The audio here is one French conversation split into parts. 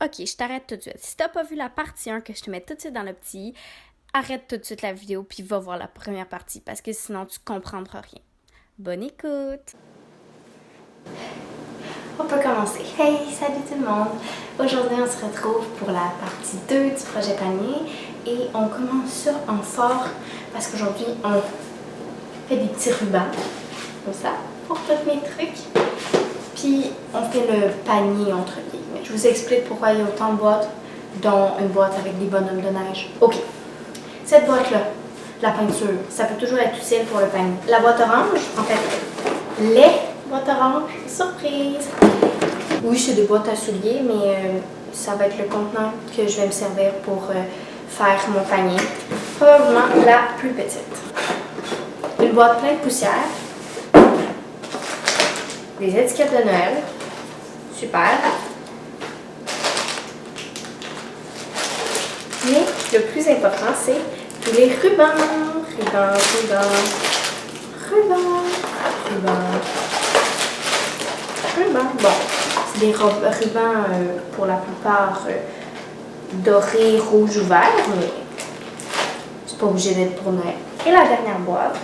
Ok, je t'arrête tout de suite. Si t'as pas vu la partie 1 que je te mets tout de suite dans le petit, arrête tout de suite la vidéo puis va voir la première partie parce que sinon tu comprendras rien. Bonne écoute! On peut commencer. Hey, salut tout le monde! Aujourd'hui, on se retrouve pour la partie 2 du projet panier et on commence ça en fort parce qu'aujourd'hui, on fait des petits rubans comme ça pour tous mes trucs. Puis, on fait le panier entre guillemets. Je vous explique pourquoi il y a autant de boîtes, dont une boîte avec des bonhommes de neige. Ok, cette boîte-là, la peinture, ça peut toujours être utile pour le panier. La boîte orange, en fait, les boîtes oranges, surprise! Oui, c'est des boîtes à souliers, mais ça va être le contenant que je vais me servir pour faire mon panier. Probablement la plus petite. Une boîte pleine de poussière. Des étiquettes de Noël. Super. Mais le plus important, c'est tous les rubans. Rubans. Bon, c'est des rubans pour la plupart dorés, rouge ou vert, mais c'est pas obligé d'être pour Noël. Et la dernière boîte,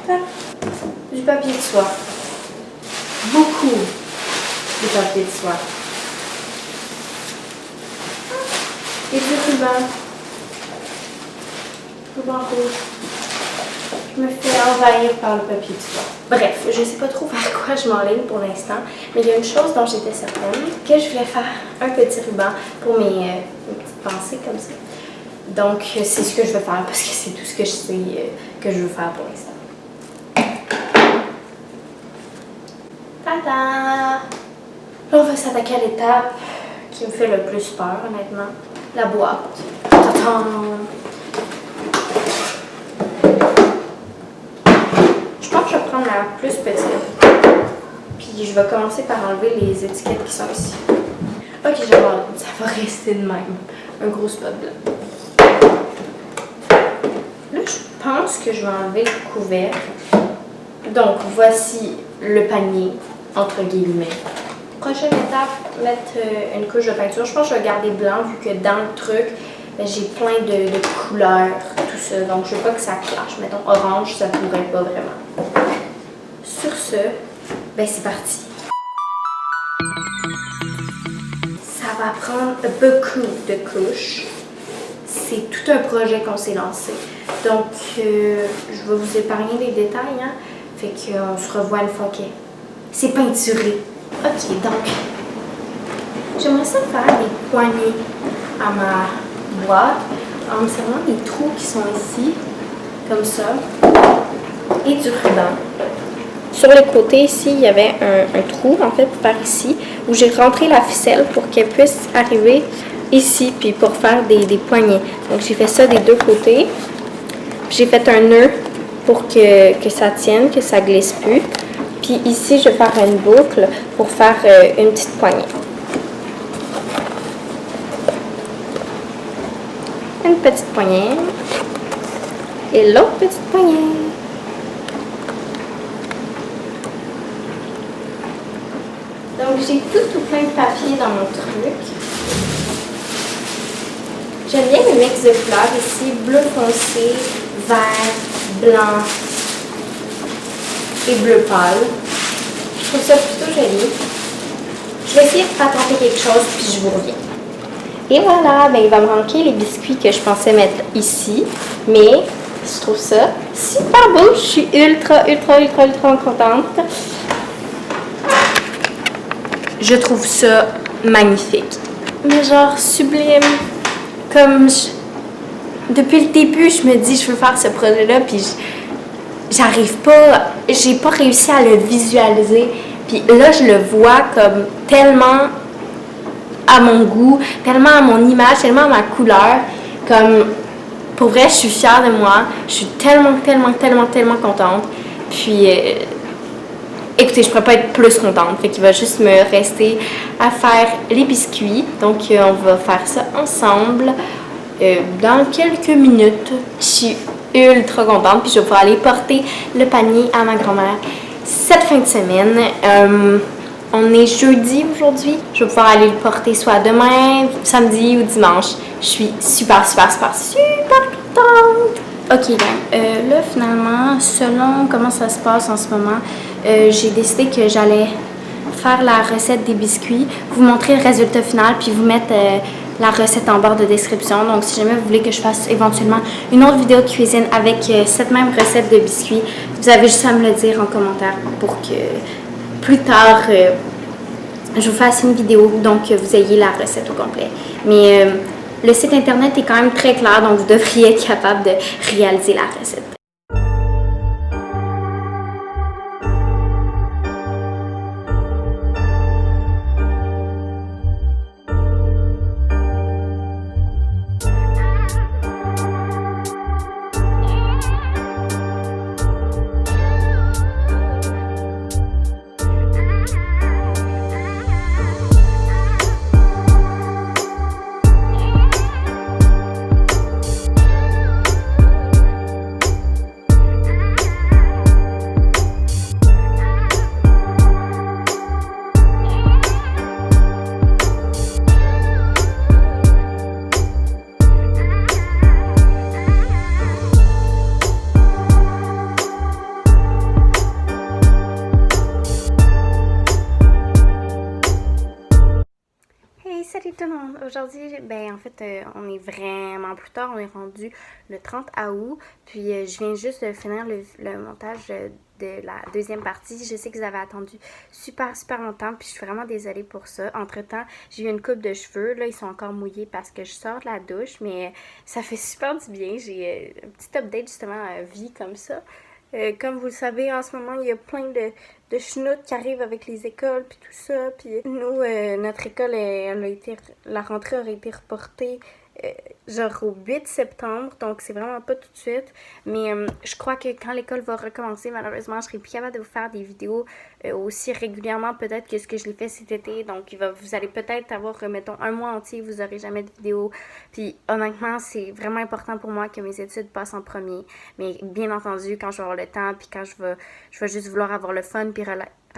du papier de soie. Beaucoup de papier de soie. Et du ruban. Ruban rouge. Je me fais envahir par le papier de soie. Bref, je ne sais pas trop vers quoi je m'enligne pour l'instant, mais il y a une chose dont j'étais certaine, que je voulais faire un petit ruban pour mes petites pensées comme ça. Donc, c'est ce que je veux faire parce que c'est tout ce que je sais que je veux faire pour l'instant. Tada! Là, on va s'attaquer à l'étape qui me fait le plus peur, honnêtement. La boîte. Tadam! Je pense que je vais prendre la plus petite. Puis je vais commencer par enlever les étiquettes qui sont ici. Ok, j'abandonne. Ça va rester de même. Un gros spot blanc. Là, je pense que je vais enlever le couvercle. Donc, voici le panier, entre guillemets. Prochaine étape, mettre une couche de peinture. Je pense que je vais garder blanc vu que dans le truc, j'ai plein de couleurs, tout ça. Donc, je veux pas que ça clash. Mettons orange, ça pourrait pas vraiment. Sur ce, ben c'est parti. Ça va prendre beaucoup de couches. C'est tout un projet qu'on s'est lancé. Donc, je vais vous épargner les détails, hein. Fait qu'on se revoit une fois que c'est peinturé. Ok, donc, j'aimerais ça faire des poignées à ma boîte en me servant des trous qui sont ici, comme ça, et du ruban. Sur le côté ici, il y avait un trou, en fait, par ici, où j'ai rentré la ficelle pour qu'elle puisse arriver ici, puis pour faire des poignées. Donc, j'ai fait ça des deux côtés. J'ai fait un nœud pour que ça tienne, que ça glisse plus. Puis ici, je vais faire une boucle pour faire une petite poignée. Une petite poignée. Et l'autre petite poignée. Donc, j'ai tout plein de papier dans mon truc. J'aime bien le mix de couleurs ici, bleu foncé, vert, blanc et bleu pâle. Je trouve ça plutôt joli. Je vais essayer de pas tenter quelque chose puis je vous reviens. Et voilà, ben, il va me manquer les biscuits que je pensais mettre ici, mais je trouve ça super beau. Je suis ultra contente. Je trouve ça magnifique. mais genre sublime. Comme depuis le début, je me dis je veux faire ce projet-là, puis j'arrive pas, j'ai pas réussi à le visualiser. Puis là, je le vois comme tellement à mon goût, tellement à mon image, tellement à ma couleur. Comme, pour vrai, je suis fière de moi. Je suis tellement contente. Puis, écoutez, je pourrais pas être plus contente. Fait qu'il va juste me rester à faire les biscuits. Donc, on va faire ça ensemble dans quelques minutes. Je suis ultra contente. Puis, je vais pouvoir aller porter le panier à ma grand-mère cette fin de semaine. On est jeudi aujourd'hui. Je vais pouvoir aller le porter soit demain, samedi ou dimanche. Je suis super contente. Ok, là finalement, selon comment ça se passe en ce moment, j'ai décidé que j'allais faire la recette des biscuits, vous montrer le résultat final, puis vous mettre la recette en barre de description. Donc si jamais vous voulez que je fasse éventuellement une autre vidéo de cuisine avec cette même recette de biscuits, vous avez juste à me le dire en commentaire pour que plus tard je vous fasse une vidéo, donc vous ayez la recette au complet. Mais le site internet est quand même très clair, donc vous devriez être capable de réaliser la recette. Salut tout le monde! Aujourd'hui, en fait, on est vraiment plus tard, on est rendu le 30 août, puis je viens juste de finir le montage de la deuxième partie. Je sais que vous avez attendu super longtemps, puis je suis vraiment désolée pour ça. Entre-temps, j'ai eu une coupe de cheveux, là, ils sont encore mouillés parce que je sors de la douche, mais ça fait super du bien. J'ai un petit update justement à vie comme ça. Comme vous le savez, en ce moment, il y a plein de chenoutes qui arrivent avec les écoles puis tout ça. Puis nous, notre école, la rentrée aurait été reportée genre au 8 septembre, donc c'est vraiment pas tout de suite. Mais je crois que quand l'école va recommencer, malheureusement, je serai plus capable de vous faire des vidéos aussi régulièrement peut-être que ce que je l'ai fait cet été. Donc vous allez peut-être avoir, mettons, un mois entier, vous aurez jamais de vidéo. Puis honnêtement, c'est vraiment important pour moi que mes études passent en premier. Mais bien entendu, quand je vais avoir le temps, puis quand je vais juste vouloir avoir le fun, puis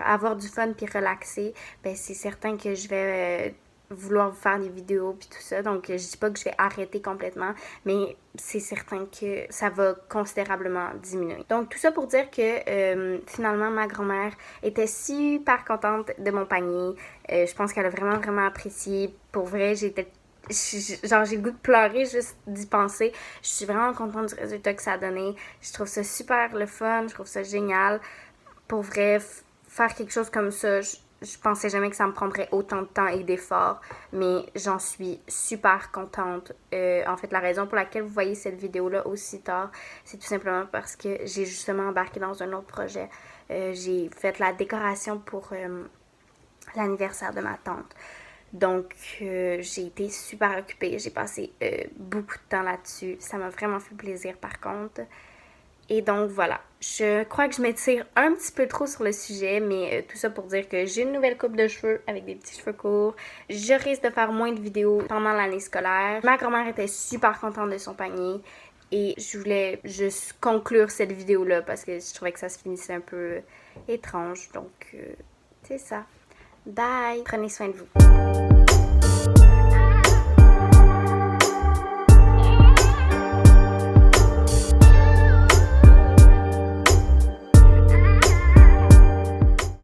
avoir du fun, puis relaxer, ben c'est certain que je vais vouloir vous faire des vidéos puis tout ça. Donc je dis pas que je vais arrêter complètement, mais c'est certain que ça va considérablement diminuer. Donc tout ça pour dire que finalement ma grand-mère était super contente de mon panier. Je pense qu'elle a vraiment apprécié. Pour vrai, j'ai le goût de pleurer juste d'y penser. Je suis vraiment contente du résultat que ça a donné. Je trouve ça super le fun, je trouve ça génial. Pour vrai, faire quelque chose comme ça, je pensais jamais que ça me prendrait autant de temps et d'efforts, mais j'en suis super contente. En fait, la raison pour laquelle vous voyez cette vidéo-là aussi tard, c'est tout simplement parce que j'ai justement embarqué dans un autre projet. J'ai fait la décoration pour l'anniversaire de ma tante. Donc, j'ai été super occupée. J'ai passé beaucoup de temps là-dessus. Ça m'a vraiment fait plaisir par contre. Et donc voilà, je crois que je m'étire un petit peu trop sur le sujet, mais tout ça pour dire que j'ai une nouvelle coupe de cheveux avec des petits cheveux courts. Je risque de faire moins de vidéos pendant l'année scolaire. Ma grand-mère était super contente de son panier et je voulais juste conclure cette vidéo-là parce que je trouvais que ça se finissait un peu étrange. Donc, c'est ça. Bye! Prenez soin de vous.